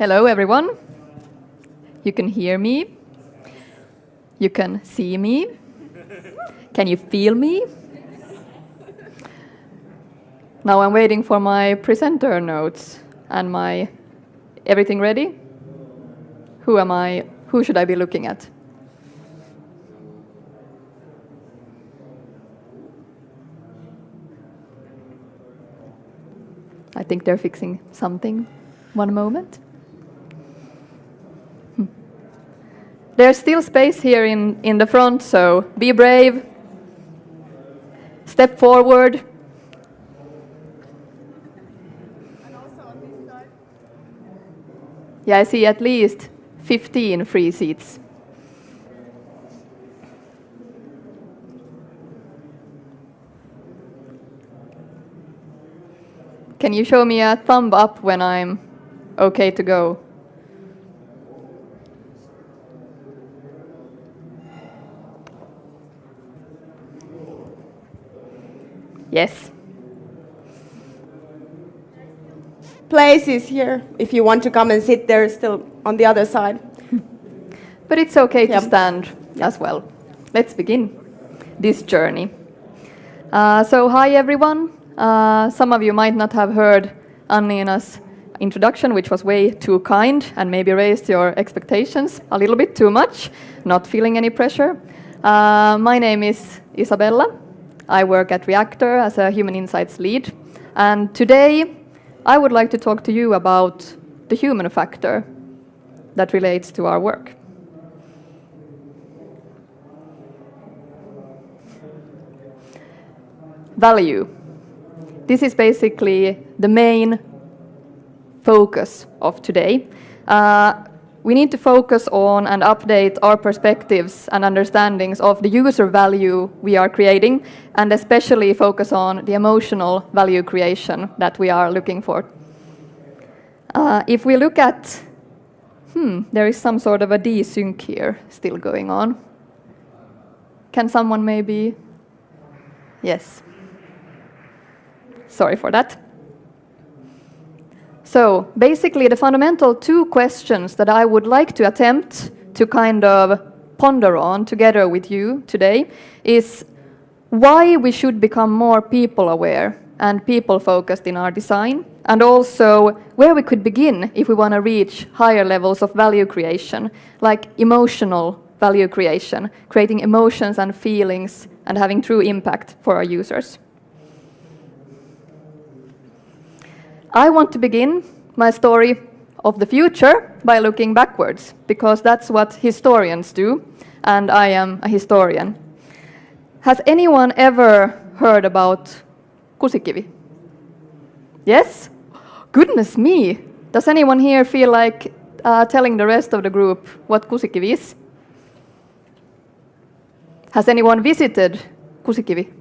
Hello, everyone. You can hear me. You can see me. Can you feel me? Now I'm waiting for my presenter notes and my everything ready. Who am I? Who should I be looking at? I think they're fixing something. One moment. There's still space here in the front, so be brave. Step forward. And also on this side. Yeah, I see at least 15 free seats. Can you show me a thumb up when I'm okay to go? Yes. Places here, if you want to come and sit there, still on the other side. But it's okay to stand as well. Let's begin this journey. So hi everyone. Some of you might not have heard Annina's introduction, which was way too kind and maybe raised your expectations a little bit too much, not feeling any pressure. My name is Isabella. I work at Reaktor as a Human Insights lead. And today I would like to talk to you about the human factor that relates to our work. Value. This is basically the main focus of today. We need to focus on and update our perspectives and understandings of the user value we are creating, and especially focus on the emotional value creation that we are looking for. If we look at, there is some sort of a desync here still going on. Can someone maybe? Yes. Sorry for that. So basically the fundamental two questions that I would like to attempt to kind of ponder on together with you today is why we should become more people aware and people focused in our design, and also where we could begin if we want to reach higher levels of value creation, like emotional value creation, creating emotions and feelings and having true impact for our users. I want to begin my story of the future by looking backwards, because that's what historians do, and I am a historian. Has anyone ever heard about kusikivi? Yes? Goodness me! Does anyone here feel like telling the rest of the group what kusikivi is? Has anyone visited kusikivi?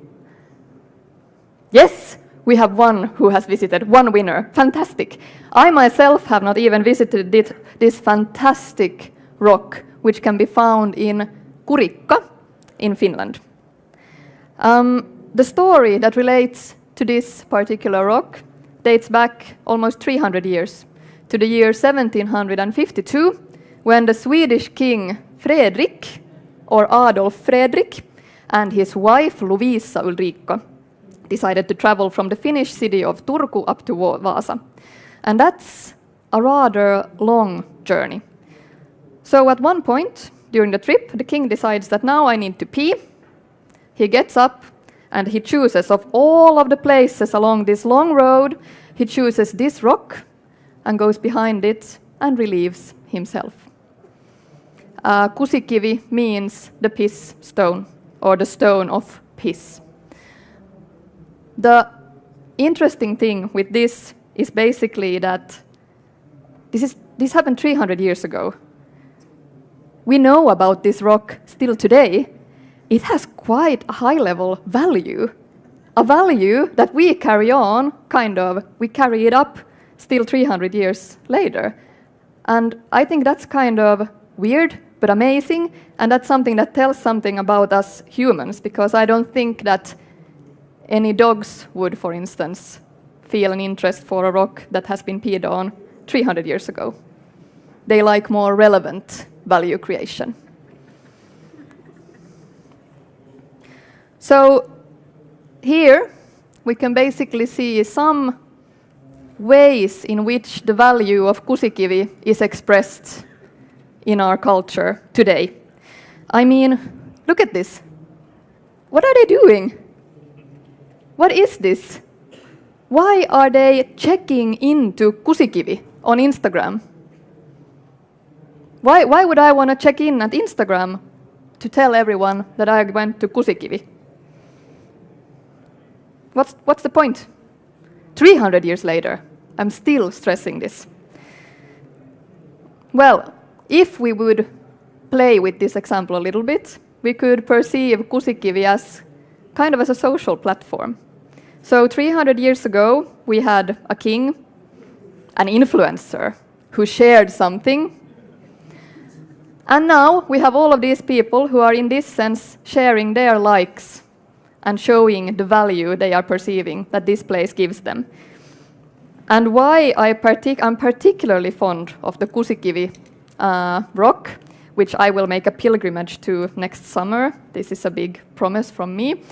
Yes! We have one who has visited, one winner. Fantastic. I myself have not even visited this fantastic rock, which can be found in Kurikka in Finland. The story that relates to this particular rock dates back almost 300 years, to the year 1752, when the Swedish king Fredrik, or Adolf Fredrik, and his wife Lovisa Ulrika decided to travel from the Finnish city of Turku up to Vaasa. And that's a rather long journey. So at one point during the trip, the king decides that now I need to pee. He gets up and he chooses, of all of the places along this long road, he chooses this rock and goes behind it and relieves himself. Kusikivi means the piss stone, or the stone of piss. The interesting thing with this is basically that this happened 300 years ago. We know about this rock still today. It has quite a high-level value, a value that we carry on, we carry it up still 300 years later. And I think that's kind of weird, but amazing, and that's something that tells something about us humans, because I don't think that any dogs would, for instance, feel an interest for a rock that has been peed on 300 years ago. they like more relevant value creation. So here we can basically see some ways in which the value of kusikivi is expressed in our culture today. I mean, look at this. What are they doing? What is this? Why are they checking into kusikivi on Instagram? Why would I want to check in at Instagram to tell everyone that I went to kusikivi? What's the point? 300 years later, I'm still stressing this. Well, if we would play with this example a little bit, we could perceive kusikivi as kind of as a social platform. So 300 years ago, we had a king, an influencer, who shared something. And now we have all of these people who are in this sense sharing their likes and showing the value they are perceiving that this place gives them. And why I'm particularly fond of the kusikivi rock, which I will make a pilgrimage to next summer, this is a big promise from me,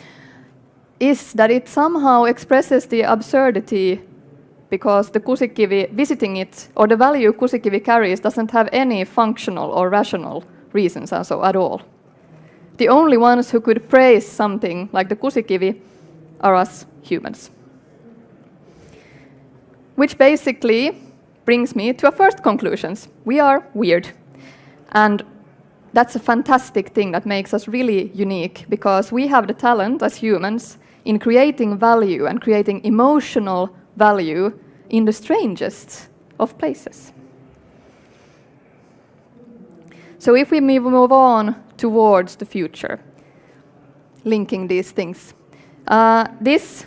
is that it somehow expresses the absurdity because the kusikivi, visiting it, or the value kusikivi carries doesn't have any functional or rational reasons and so at all. The only ones who could praise something like the kusikivi are us humans. Which basically brings me to a first conclusion. We are weird. And that's a fantastic thing that makes us really unique because we have the talent as humans in creating value and creating emotional value in the strangest of places. So if we move on towards the future, linking these things, this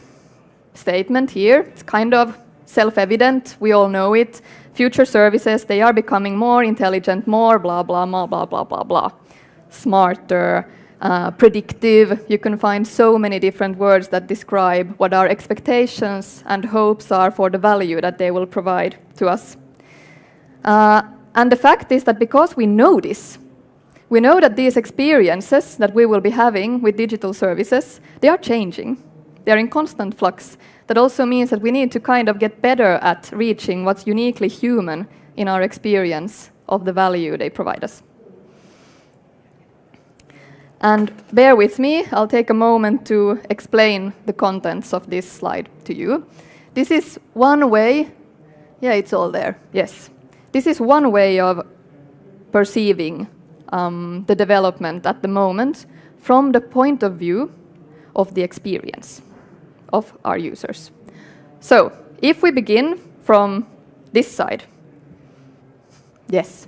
statement here, it's kind of self-evident, we all know it. Future services, they are becoming more intelligent, more blah, blah, blah, blah, blah, blah, blah. Smarter, predictive. You can find so many different words that describe what our expectations and hopes are for the value that they will provide to us. And the fact is that because we know this, we know that these experiences that we will be having with digital services, they are changing. They're in constant flux. That also means that we need to kind of get better at reaching what's uniquely human in our experience of the value they provide us. And bear with me, I'll take a moment to explain the contents of this slide to you. This is one way, yeah, it's all there, yes. This is one way of perceiving the development at the moment from the point of view of the experience of our users. So, if we begin from this side, yes.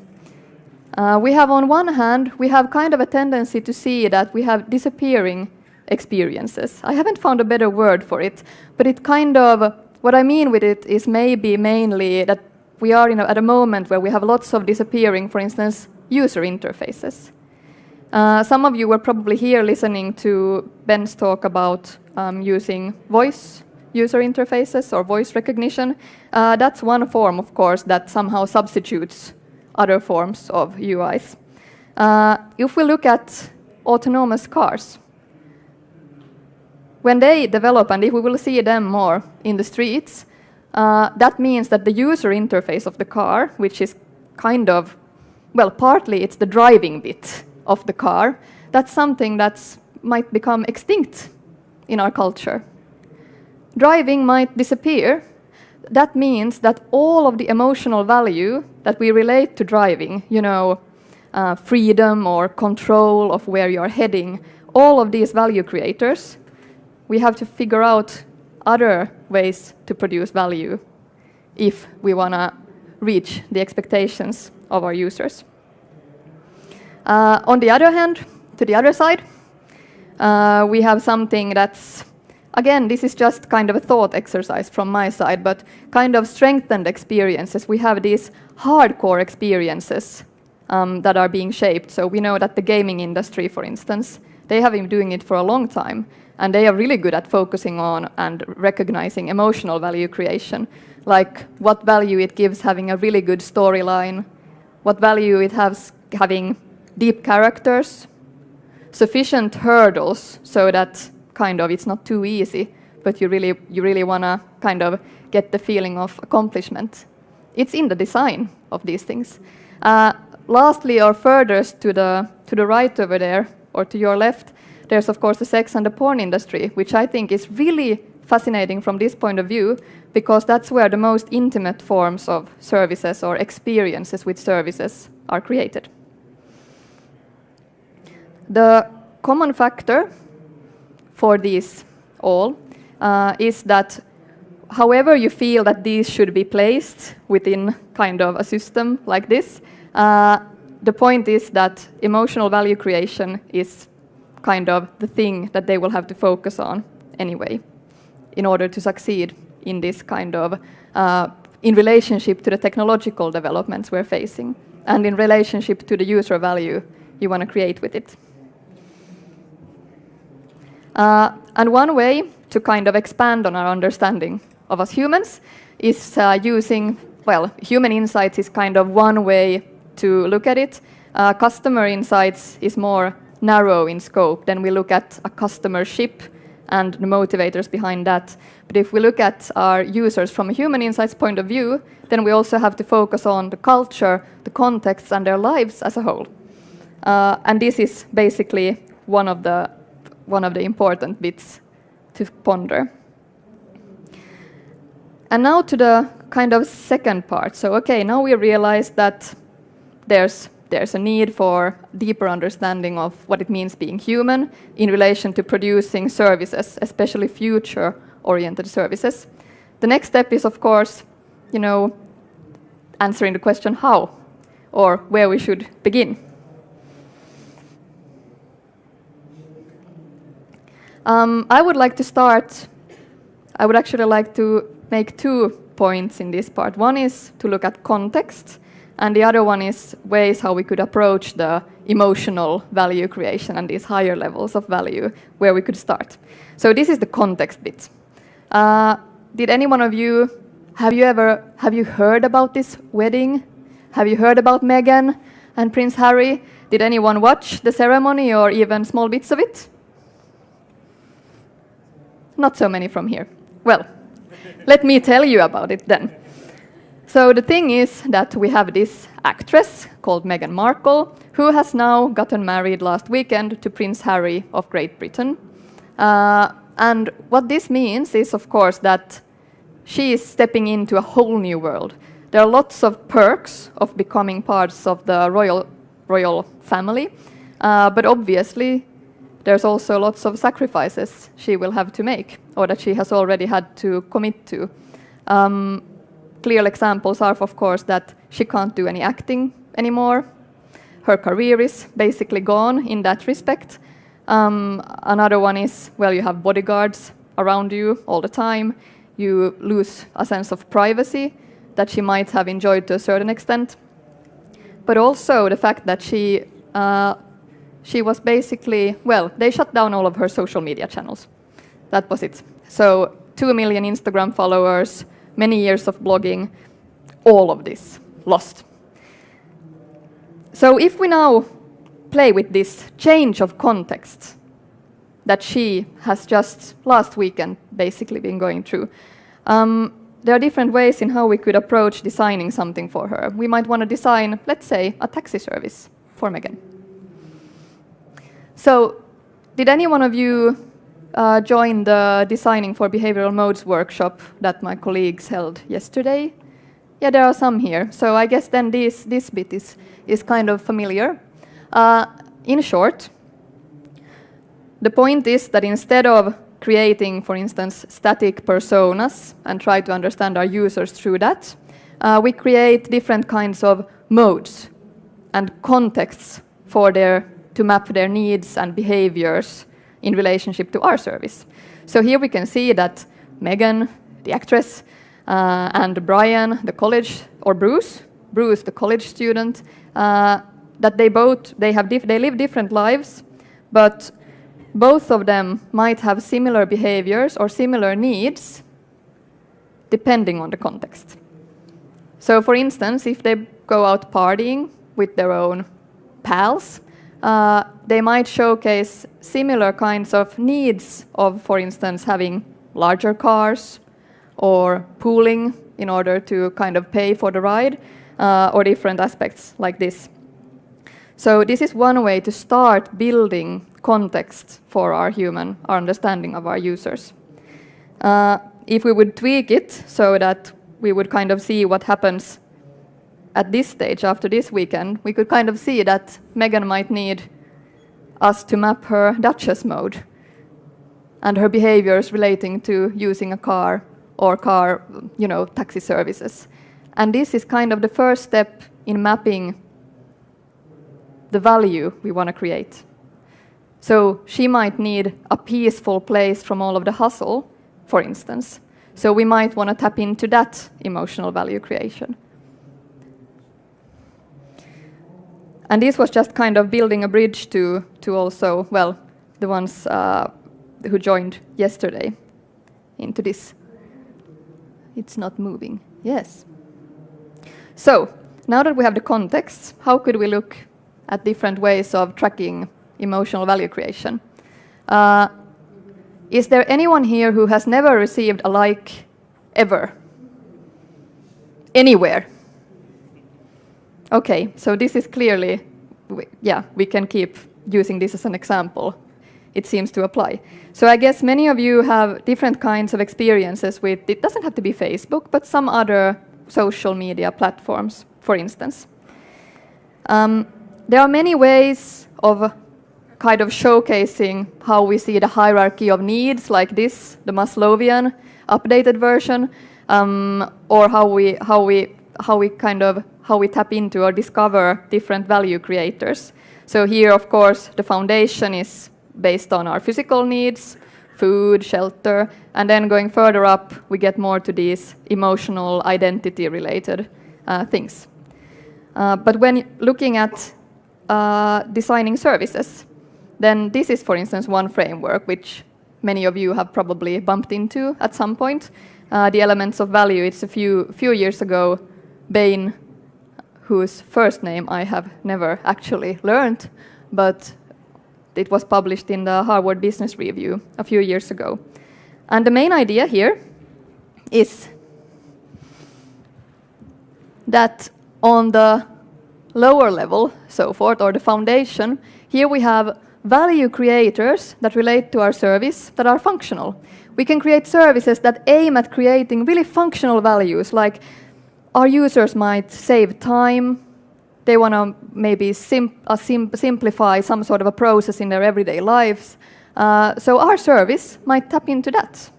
We have on one hand, we have kind of a tendency to see that we have disappearing experiences. I haven't found a better word for it, but it kind of, what I mean with it is maybe mainly that we are at a moment where we have lots of disappearing, for instance, user interfaces. Some of you were probably here listening to Ben's talk about using voice user interfaces or voice recognition. That's one form, of course, that somehow substitutes other forms of UIs. If we look at autonomous cars, when they develop, and if we will see them more in the streets, that means that the user interface of the car, which is kind of, well, partly it's the driving bit of the car, that's something that might become extinct in our culture. Driving might disappear. That means that all of the emotional value that we relate to driving, freedom or control of where you're heading, all of these value creators, we have to figure out other ways to produce value if we want to reach the expectations of our users. On the other hand, to the other side, we have something that's, again, this is just kind of a thought exercise from my side, but kind of strengthened experiences. We have these hardcore experiences that are being shaped. So we know that the gaming industry, for instance, they have been doing it for a long time, and they are really good at focusing on and recognizing emotional value creation, like what value it gives having a really good storyline, what value it has having deep characters, sufficient hurdles so that kind of it's not too easy, but you really want to kind of get the feeling of accomplishment. It's in the design of these things. Lastly, or furthest to the right over there, or to your left, there's of course the sex and the porn industry, which I think is really fascinating from this point of view, because that's where the most intimate forms of services or experiences with services are created. The common factor for these all is that however you feel that these should be placed within kind of a system like this, the point is that emotional value creation is kind of the thing that they will have to focus on anyway in order to succeed in this kind of in relationship to the technological developments we're facing and in relationship to the user value you want to create with it. And one way to kind of expand on our understanding of us humans is using, well, human insights is kind of one way to look at it. Customer insights is more narrow in scope. Then we look at a customership and the motivators behind that. But if we look at our users from a human insights point of view, then we also have to focus on the culture, the context, and their lives as a whole. And this is basically one of the important bits to ponder. And now to the kind of second part. So, okay, now we realize that there's a need for deeper understanding of what it means being human in relation to producing services, especially future-oriented services. The next step is, of course, answering the question how, or where we should begin. I would actually like to make 2 points in this part. One is to look at context, and the other one is ways how we could approach the emotional value creation and these higher levels of value, where we could start. So this is the context bit. Did any one of you, have you heard about this wedding? Have you heard about Meghan and Prince Harry? Did anyone watch the ceremony or even small bits of it? Not so many from here. Well, let me tell you about it then. So the thing is that we have this actress called Meghan Markle, who has now gotten married last weekend to Prince Harry of Great Britain. And what this means is, of course, that she is stepping into a whole new world. There are lots of perks of becoming parts of the royal family, but obviously there's also lots of sacrifices she will have to make, or that she has already had to commit to. Clear examples are, of course, that she can't do any acting anymore. Her career is basically gone in that respect. Another one is, well, you have bodyguards around you all the time. You lose a sense of privacy that she might have enjoyed to a certain extent. But also the fact that she was basically, well, they shut down all of her social media channels. That was it. So 2 million Instagram followers, many years of blogging, all of this lost. So if we now play with this change of context that she has just last weekend basically been going through, there are different ways in how we could approach designing something for her. We might want to design, let's say, a taxi service for Meghan. So, did any one of you join the Designing for Behavioural Modes workshop that my colleagues held yesterday? Yeah, there are some here. So I guess then this bit is kind of familiar. In short, the point is that instead of creating, for instance, static personas and try to understand our users through that, we create different kinds of modes and contexts to map their needs and behaviors in relationship to our service. So here we can see that Meghan, the actress, and Brian, the college, or Bruce, the college student, that they live different lives, but both of them might have similar behaviors or similar needs depending on the context. So for instance, if they go out partying with their own pals. They might showcase similar kinds of needs of, for instance, having larger cars or pooling in order to kind of pay for the ride, or different aspects like this. So this is one way to start building context for our understanding of our users. If we would tweak it so that we would kind of see what happens at this stage after this weekend, we could kind of see that Megan might need us to map her Duchess mode and her behaviors relating to using a car or taxi services. And this is kind of the first step in mapping the value we want to create. So she might need a peaceful place from all of the hustle, for instance. So we might want to tap into that emotional value creation. And this was just kind of building a bridge to also, well, the ones who joined yesterday into this. It's not moving. Yes. So, now that we have the context, how could we look at different ways of tracking emotional value creation? Is there anyone here who has never received a like ever? Anywhere? Okay, so this is clearly, we can keep using this as an example. It seems to apply. So I guess many of you have different kinds of experiences with, it doesn't have to be Facebook, but some other social media platforms, for instance. There are many ways of kind of showcasing how we see the hierarchy of needs, like this, the Maslowian updated version, or how we tap into or discover different value creators. So here, of course, the foundation is based on our physical needs, food, shelter, and then going further up, we get more to these emotional identity-related things. But when looking at designing services, then this is, for instance, one framework which many of you have probably bumped into at some point. The elements of value, it's a few years ago, Bain, whose first name I have never actually learned, but it was published in the Harvard Business Review a few years ago. And the main idea here is that on the lower level, so forth, or the foundation, here we have value creators that relate to our service that are functional. We can create services that aim at creating really functional values, like our users might save time, they want to maybe simplify some sort of a process in their everyday lives. So our service might tap into that,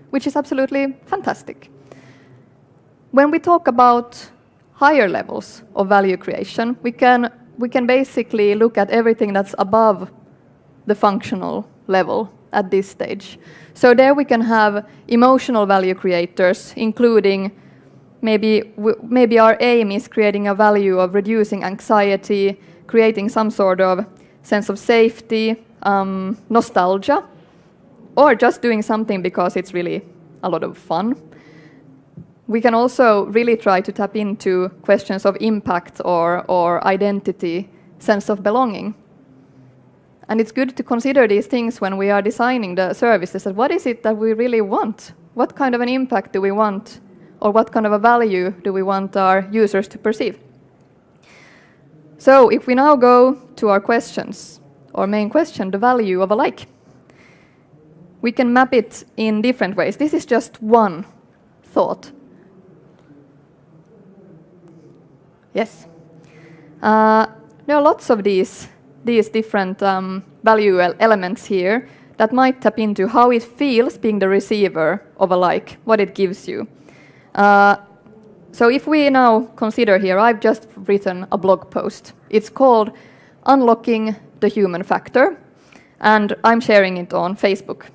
which is absolutely fantastic. When we talk about higher levels of value creation, we can basically look at everything that's above the functional level at this stage. So there we can have emotional value creators, including maybe our aim is creating a value of reducing anxiety, creating some sort of sense of safety, nostalgia, or just doing something because it's really a lot of fun. We can also really try to tap into questions of impact or identity, sense of belonging. And it's good to consider these things when we are designing the services. What is it that we really want? What kind of an impact do we want? Or what kind of a value do we want our users to perceive? So if we now go to our questions, our main question, the value of a like, we can map it in different ways. This is just one thought. Yes. There are lots of these different value elements here that might tap into how it feels being the receiver of a like, what it gives you. So if we now consider here, I've just written a blog post. It's called Unlocking the Human Factor, and I'm sharing it on Facebook.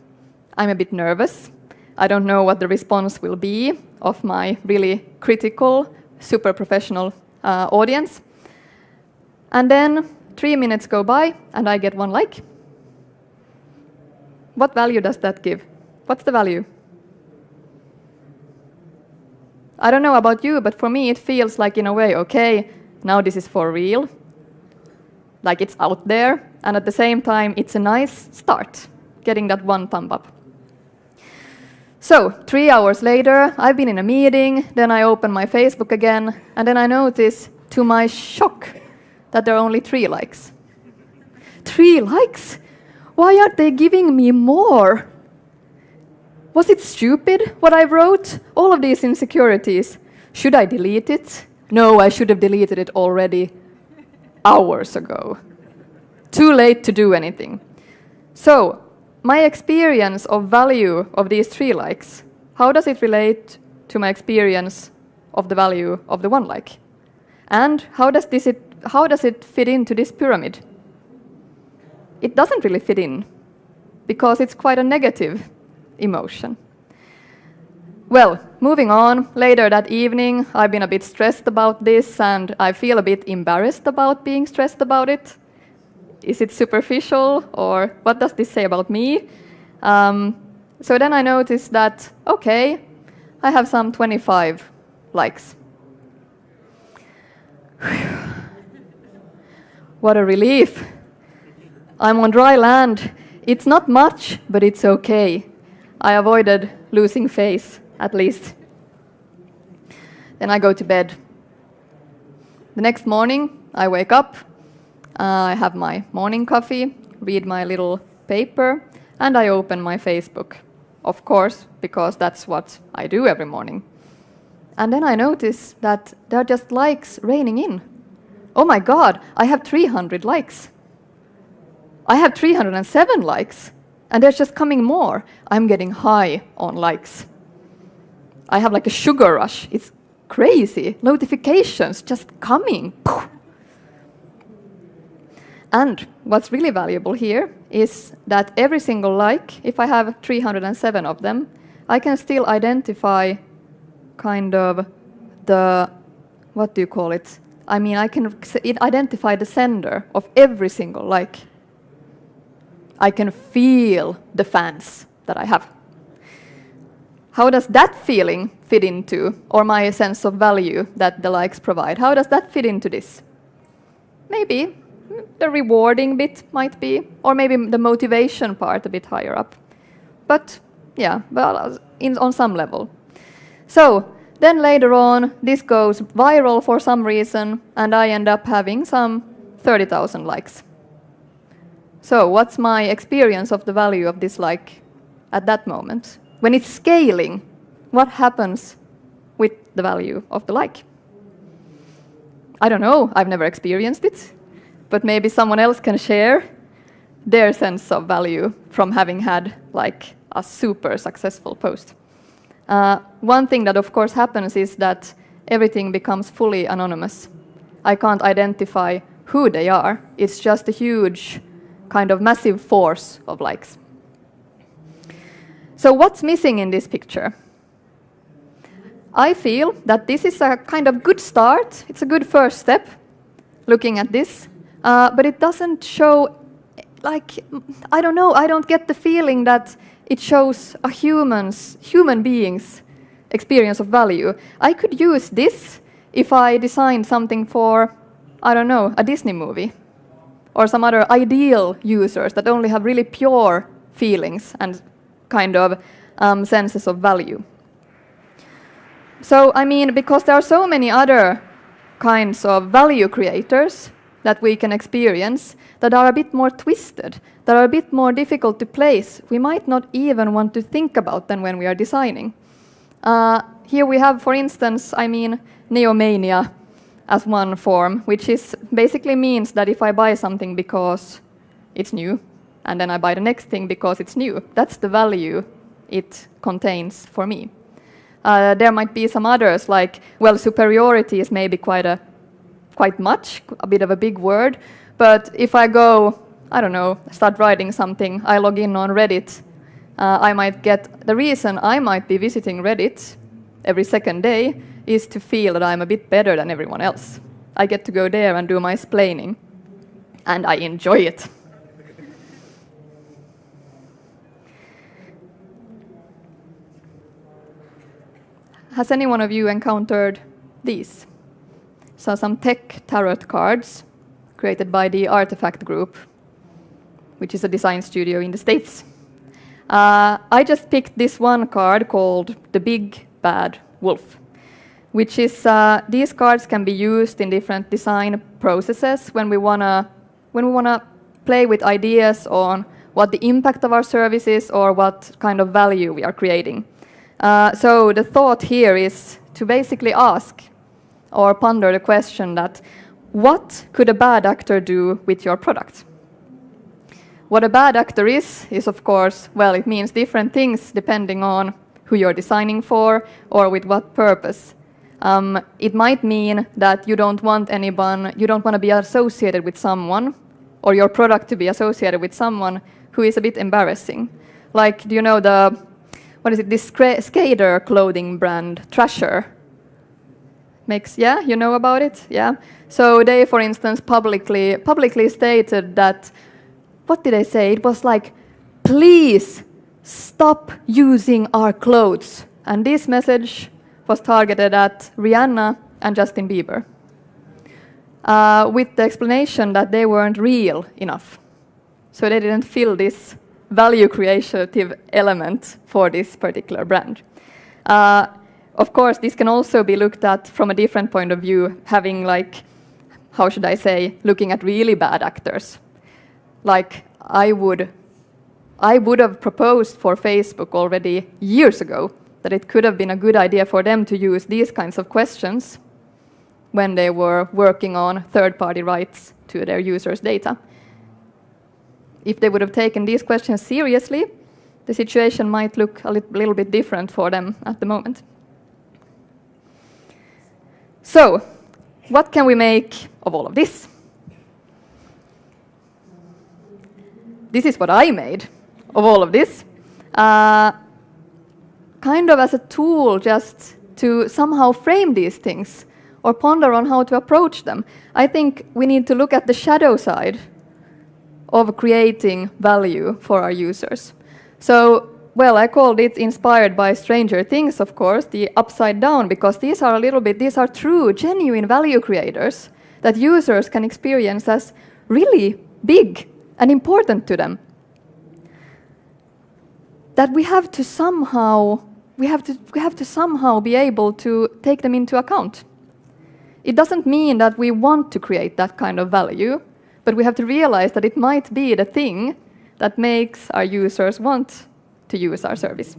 I'm a bit nervous. I don't know what the response will be of my really critical, super professional audience. And then 3 minutes go by, and I get one like. What value does that give? What's the value? I don't know about you, but for me it feels like, in a way, okay, now this is for real. like it's out there, and at the same time, it's a nice start, getting that one thumb up. So 3 hours later, I've been in a meeting, then I open my Facebook again, and then I notice, to my shock, that there are only 3 likes. 3 likes? Why aren't they giving me more? Was it stupid, what I wrote? All of these insecurities. Should I delete it? No, I should have deleted it already hours ago. Too late to do anything. So, my experience of value of these 3 likes, how does it relate to my experience of the value of the 1 like? And how does it fit into this pyramid? It doesn't really fit in, because it's quite a negative emotion. Well, moving on, later that evening, I've been a bit stressed about this, and I feel a bit embarrassed about being stressed about it. Is it superficial, or what does this say about me? So then I noticed that, okay, I have some 25 likes. What a relief. I'm on dry land. It's not much, but it's okay. I avoided losing face, at least. Then I go to bed. The next morning, I wake up, I have my morning coffee, read my little paper, and I open my Facebook. Of course, because that's what I do every morning. And then I notice that there are just likes raining in. Oh my God, I have 300 likes. I have 307 likes, and there's just coming more. I'm getting high on likes. I have like a sugar rush. It's crazy. Notifications just coming. And what's really valuable here is that every single like, if I have 307 of them, I can still identify kind of the, what do you call it? I mean, I can identify the sender of every single like. I can feel the fans that I have. How does that feeling fit into, or my sense of value that the likes provide, how does that fit into this? Maybe the rewarding bit might be, or maybe the motivation part a bit higher up. But yeah, well, on some level. So then later on, this goes viral for some reason, and I end up having some 30,000 likes. So what's my experience of the value of this like at that moment? When it's scaling, what happens with the value of the like? I don't know, I've never experienced it, but maybe someone else can share their sense of value from having had like a super successful post. One thing that of course happens is that everything becomes fully anonymous. I can't identify who they are. It's just a huge kind of massive force of likes. So what's missing in this picture? I feel that this is a kind of good start. It's a good first step, looking at this. But it doesn't show, like, I don't know, I don't get the feeling that it shows a human being's experience of value. I could use this if I designed something for, I don't know, a Disney movie, or some other ideal users that only have really pure feelings and kind of senses of value. So, I mean, because there are so many other kinds of value creators that we can experience that are a bit more twisted, that are a bit more difficult to place, we might not even want to think about them when we are designing. Here we have, for instance, I mean, neomania as one form, which is basically means that if I buy something because it's new, and then I buy the next thing because it's new, that's the value it contains for me. There might be some others, like, well, superiority is maybe quite much, a bit of a big word, but if I go, I don't know, start writing something, I log in on Reddit, I might get, the reason I might be visiting Reddit every second day is to feel that I'm a bit better than everyone else. I get to go there and do my splaining, and I enjoy it. Has any one of you encountered these? So some tech tarot cards created by the Artifact Group, which is a design studio in the States. I just picked this one card called the Big Bad Wolf, which is, these cards can be used in different design processes when we wanna play with ideas on what the impact of our service is or what kind of value we are creating. So the thought here is to basically ask or ponder the question that what could a bad actor do with your product? What a bad actor is of course, well, it means different things depending on who you're designing for or with what purpose. It might mean that you don't want to be associated with someone or your product to be associated with someone who is a bit embarrassing. Like, do you know this skater clothing brand, Trasher? Yeah, you know about it? Yeah. So they, for instance, publicly stated that, what did they say? It was like, please stop using our clothes. And this message was targeted at Rihanna and Justin Bieber, with the explanation that they weren't real enough. So they didn't fill this value creative element for this particular brand. Of course, this can also be looked at from a different point of view, having like, how should I say, looking at really bad actors. Like, I would have proposed for Facebook already years ago that it could have been a good idea for them to use these kinds of questions when they were working on third-party rights to their users' data. If they would have taken these questions seriously, the situation might look a little bit different for them at the moment. So, what can we make of all of this? This is what I made of all of this. Kind of as a tool just to somehow frame these things or ponder on how to approach them. I think we need to look at the shadow side of creating value for our users. So, well, I called it inspired by Stranger Things, of course, the upside down, because these are true, genuine value creators that users can experience as really big and important to them. That we have to somehow be able to take them into account. It doesn't mean that we want to create that kind of value, but we have to realize that it might be the thing that makes our users want to use our service.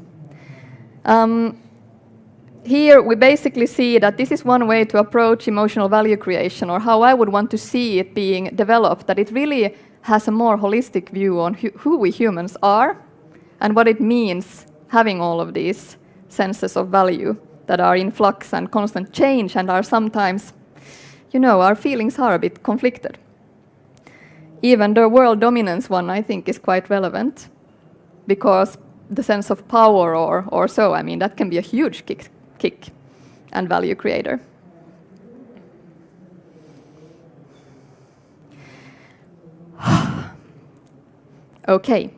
Here we basically see that this is one way to approach emotional value creation, or how I would want to see it being developed, that it really has a more holistic view on who we humans are and what it means having all of these senses of value that are in flux and constant change and are sometimes, our feelings are a bit conflicted. Even the world dominance one, I think, is quite relevant, because the sense of power or so, that can be a huge kick and value creator. Okay.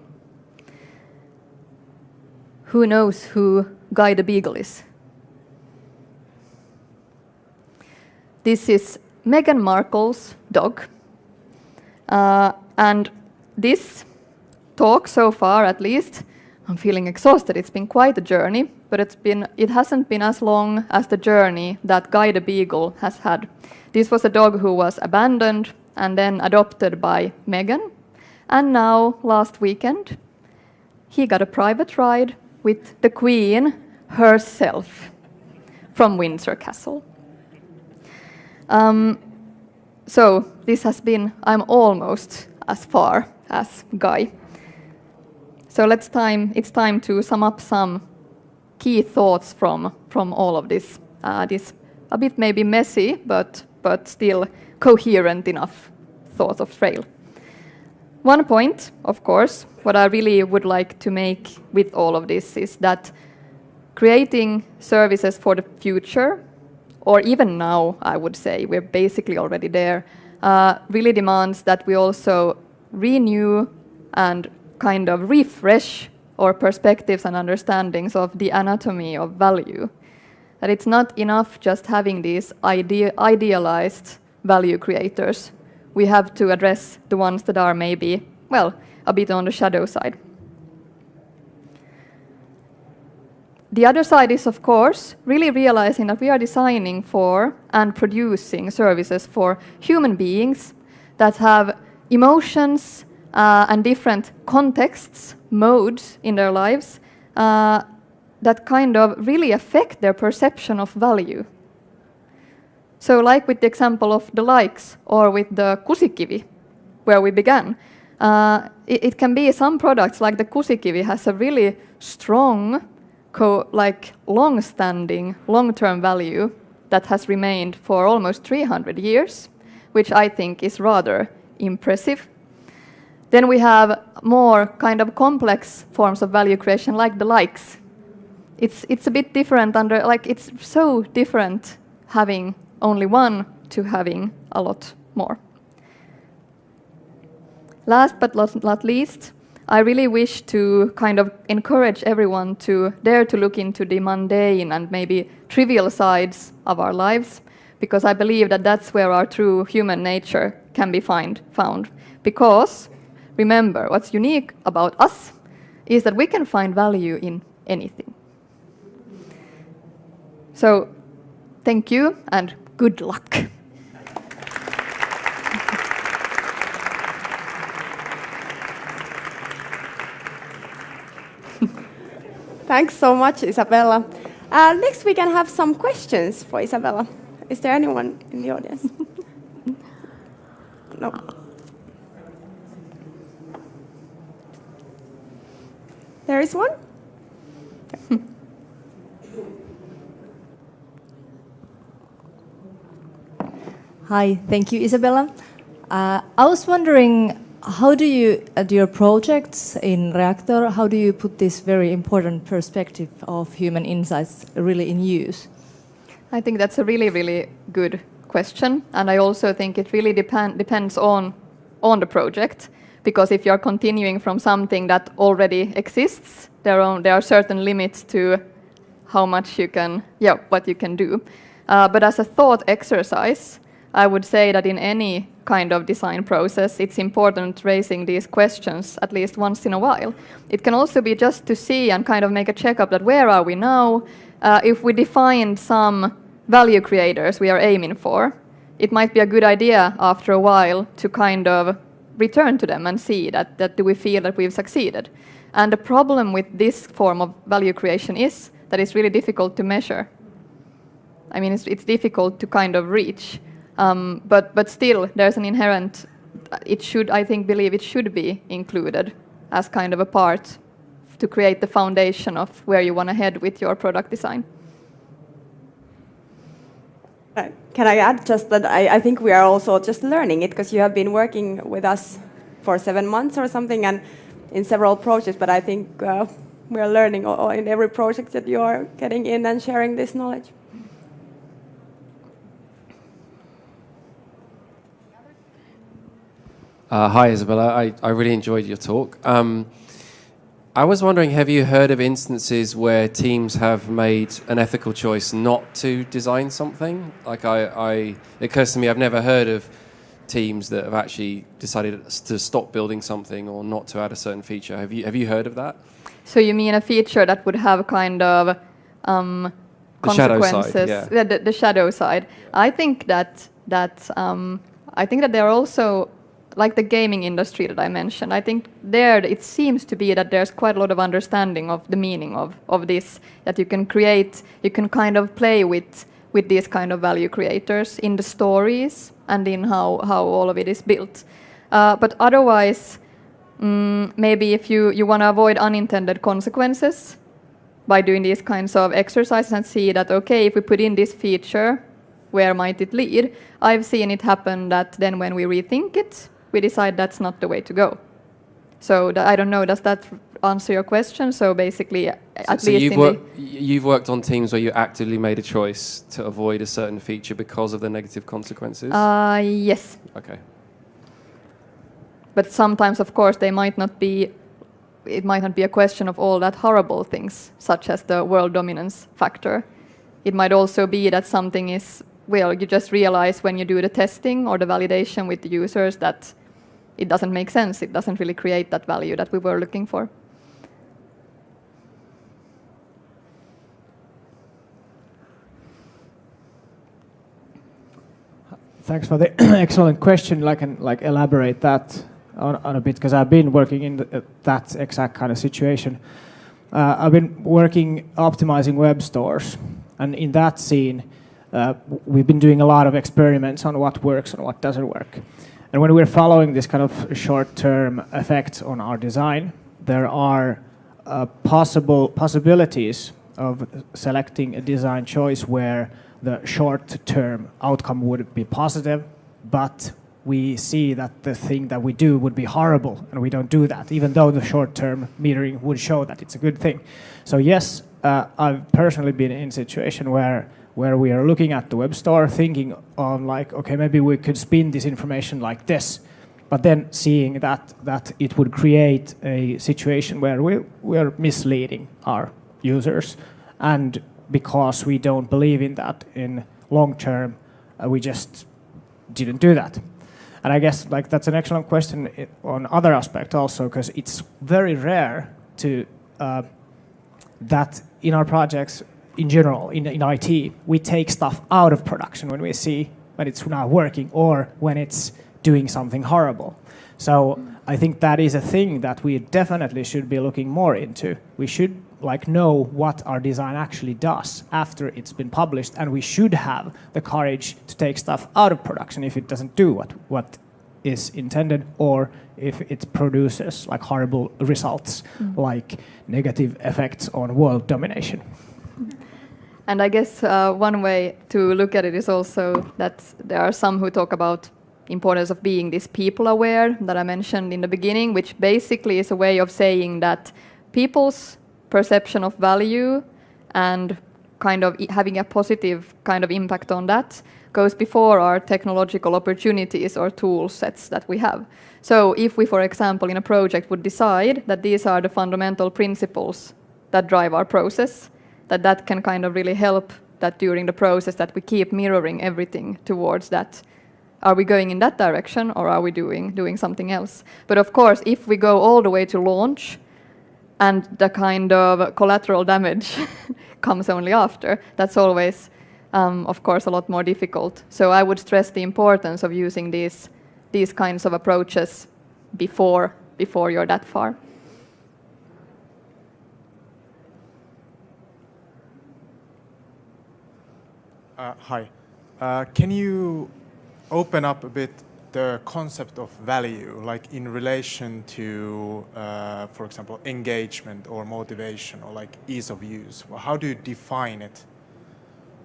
Who knows who Guy the Beagle is? This is Meghan Markle's dog. And this talk so far, at least, I'm feeling exhausted. It's been quite a journey, but it hasn't been as long as the journey that Guy the Beagle has had. This was a dog who was abandoned and then adopted by Meghan. And now, last weekend, he got a private ride with the Queen herself from Windsor Castle. So this has been, I'm almost as far as Guy. So it's time to sum up some key thoughts from all of this. This a bit maybe messy, but still coherent enough thought of trail. One point, of course, what I really would like to make with all of this is that creating services for the future, or even now, I would say, we're basically already there, really demands that we also renew and kind of refresh our perspectives and understandings of the anatomy of value. That it's not enough just having these idealized value creators we have to address the ones that are maybe, well, a bit on the shadow side. The other side is, of course, really realizing that we are designing for and producing services for human beings that have emotions and different contexts, modes in their lives that kind of really affect their perception of value. So like with the example of the likes or with the kusikivi, where we began, it can be some products like the kusikivi has a really strong, long-standing, long-term value that has remained for almost 300 years, which I think is rather impressive. Then we have more kind of complex forms of value creation, like the likes. It's a bit different it's so different having only one to having a lot more. Last but not least, I really wish to kind of encourage everyone to dare to look into the mundane and maybe trivial sides of our lives, because I believe that that's where our true human nature can be found. Because, remember, what's unique about us is that we can find value in anything. So, thank you and good luck. Thanks so much, Isabella. Next, we can have some questions for Isabella. Is there anyone in the audience? No. There is one? Hi, thank you, Isabella. I was wondering, how do you, at your projects in Reaktor, how do you put this very important perspective of human insights really in use? I think that's a really, really good question, and I also think it really depends on the project, because if you're continuing from something that already exists, there are certain limits to how much you can, what you can do. But as a thought exercise, I would say that in any kind of design process, it's important raising these questions at least once in a while. It can also be just to see and kind of make a checkup that where are we now? If we define some value creators we are aiming for, it might be a good idea after a while to kind of return to them and see that do we feel that we've succeeded. And the problem with this form of value creation is that it's really difficult to measure. I mean, it's difficult to kind of reach. But still, there's an inherent, believe it should be included as kind of a part to create the foundation of where you want to head with your product design. Can I add just that I think we are also just learning it, because you have been working with us for 7 months or something and in several projects, but I think we are learning in every project that you are getting in and sharing this knowledge. Hi, Isabella. I really enjoyed your talk. I was wondering, have you heard of instances where teams have made an ethical choice not to design something? Like it occurs to me, I've never heard of teams that have actually decided to stop building something or not to add a certain feature. Have you heard of that? So you mean a feature that would have kind of consequences? The shadow side, the shadow side. I think that there are also, like the gaming industry that I mentioned, I think there it seems to be that there's quite a lot of understanding of the meaning of this, that you can kind of play with these kind of value creators in the stories and in how all of it is built. But otherwise, maybe if you want to avoid unintended consequences by doing these kinds of exercises and see that, okay, if we put in this feature, where might it lead? I've seen it happen that then when we rethink it, we decide that's not the way to go. So I don't know, does that answer your question? So basically, you've worked on teams where you actively made a choice to avoid a certain feature because of the negative consequences? Yes. Okay. But sometimes, of course, it might not be a question of all that horrible things, such as the world dominance factor. It might also be that something is well, you just realize when you do the testing or the validation with the users that it doesn't make sense. It doesn't really create that value that we were looking for. Thanks for the excellent question. I can elaborate that on a bit, because I've been working in that exact kind of situation. I've been working optimizing web stores, and in that scene, we've been doing a lot of experiments on what works and what doesn't work. And when we're following this kind of short-term effects on our design, there are possibilities of selecting a design choice where the short-term outcome would be positive, but we see that the thing that we do would be horrible, and we don't do that, even though the short-term metering would show that it's a good thing. So yes, I've personally been in a situation where we are looking at the web store, thinking on okay, maybe we could spin this information like this, but then seeing that it would create a situation where we are misleading our users, and because we don't believe in that in long term, we just didn't do that. And I guess that's an excellent question on other aspect also, because it's very rare to that in our projects in general, in IT, we take stuff out of production when we see when it's not working or when it's doing something horrible. So I think that is a thing that we definitely should be looking more into. We should know what our design actually does after it's been published, and we should have the courage to take stuff out of production if it doesn't do what is intended, or if it produces horrible results, like negative effects on world domination. And I guess one way to look at it is also that there are some who talk about importance of being this people aware that I mentioned in the beginning, which basically is a way of saying that people's perception of value and kind of having a positive kind of impact on that goes before our technological opportunities or tool sets that we have. So if we, for example, in a project would decide that these are the fundamental principles that drive our process, that can kind of really help that during the process that we keep mirroring everything towards that. Are we going in that direction, or are we doing something else? But of course, if we go all the way to launch, and the kind of collateral damage comes only after, that's always, of course, a lot more difficult. So I would stress the importance of using these kinds of approaches before you're that far. Hi. Can you open up a bit the concept of value, in relation to, for example, engagement or motivation or ease of use? Well, how do you define it,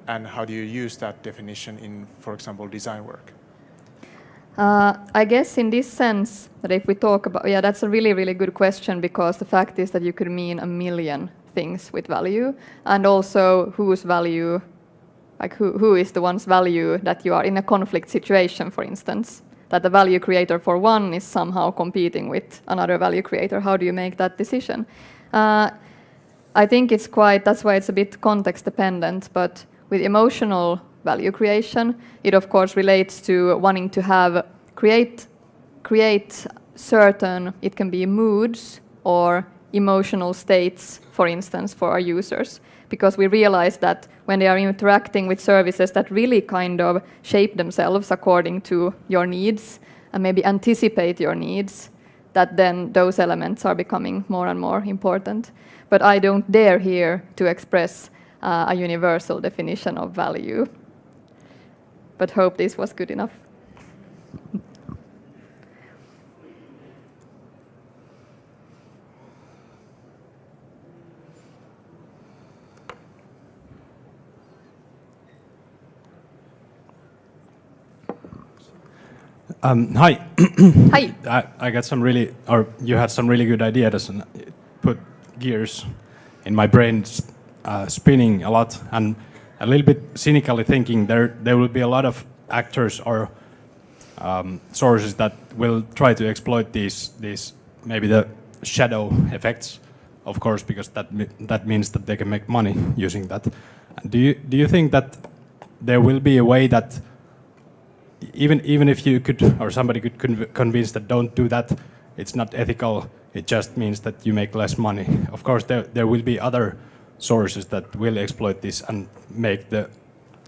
and how do you use that definition in, for example, design work? I guess in this sense that if we talk about, that's a really, really good question, because the fact is that you could mean a million things with value, and also whose value, who is the one's value that you are in a conflict situation, for instance. That the value creator for one is somehow competing with another value creator. How do you make that decision? I think that's why it's a bit context dependent, but with emotional value creation, it of course relates to wanting to create certain, it can be moods or emotional states, for instance, for our users. Because we realize that when they are interacting with services that really kind of shape themselves according to your needs and maybe anticipate your needs, that then those elements are becoming more and more important. But I don't dare here to express a universal definition of value. But hope this was good enough. Hi. Hi. I got you had some really good ideas, and it put gears in my brain spinning a lot, and a little bit cynically thinking there will be a lot of actors or sources that will try to exploit these maybe the shadow effects, of course, because that means that they can make money using that. And do you think that there will be a way that even if you could or somebody could convince that don't do that, it's not ethical. It just means that you make less money. Of course, there will be other sources that will exploit this and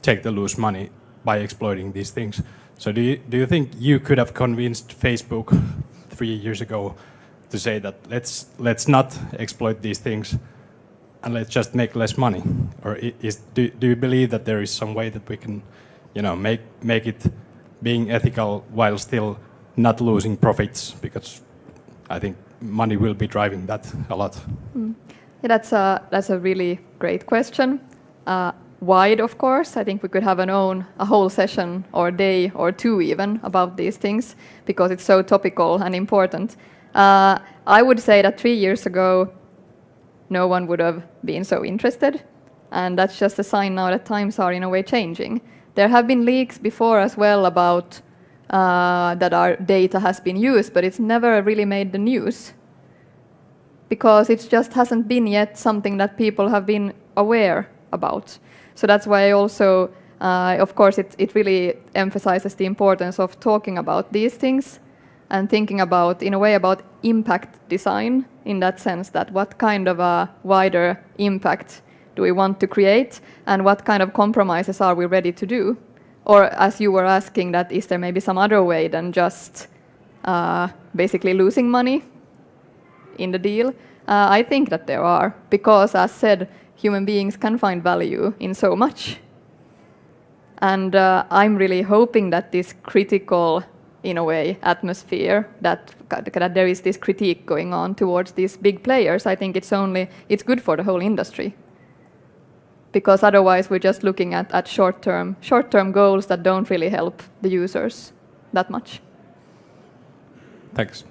take the loose money by exploiting these things. So do you think you could have convinced Facebook 3 years ago to say that let's not exploit these things and let's just make less money? Or do you believe that there is some way that we can, make it being ethical while still not losing profits? Because I think money will be driving that a lot. Yeah, that's a really great question. Wide, of course. I think we could have a whole session or day or two even about these things because it's so topical and important. I would say that 3 years ago, no one would have been so interested. And that's just a sign now that times are in a way changing. There have been leaks before as well about that our data has been used, but it's never really made the news because it just hasn't been yet something that people have been aware about. So that's why also, of course, it really emphasizes the importance of talking about these things and thinking about, in a way, about impact design in that sense, that what kind of a wider impact do we want to create and what kind of compromises are we ready to do? Or as you were asking, that is there maybe some other way than just basically losing money in the deal? I think that there are, because as said, human beings can find value in so much. And I'm really hoping that this critical, in a way, atmosphere, that there is this critique going on towards these big players, I think it's good for the whole industry. Because otherwise we're just looking at short-term goals that don't really help the users that much. Thanks.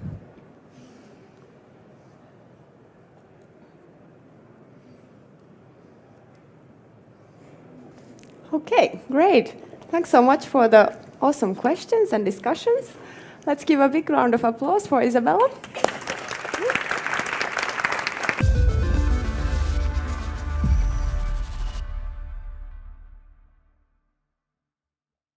Okay, great. Thanks so much for the awesome questions and discussions. Let's give a big round of applause for Isabella.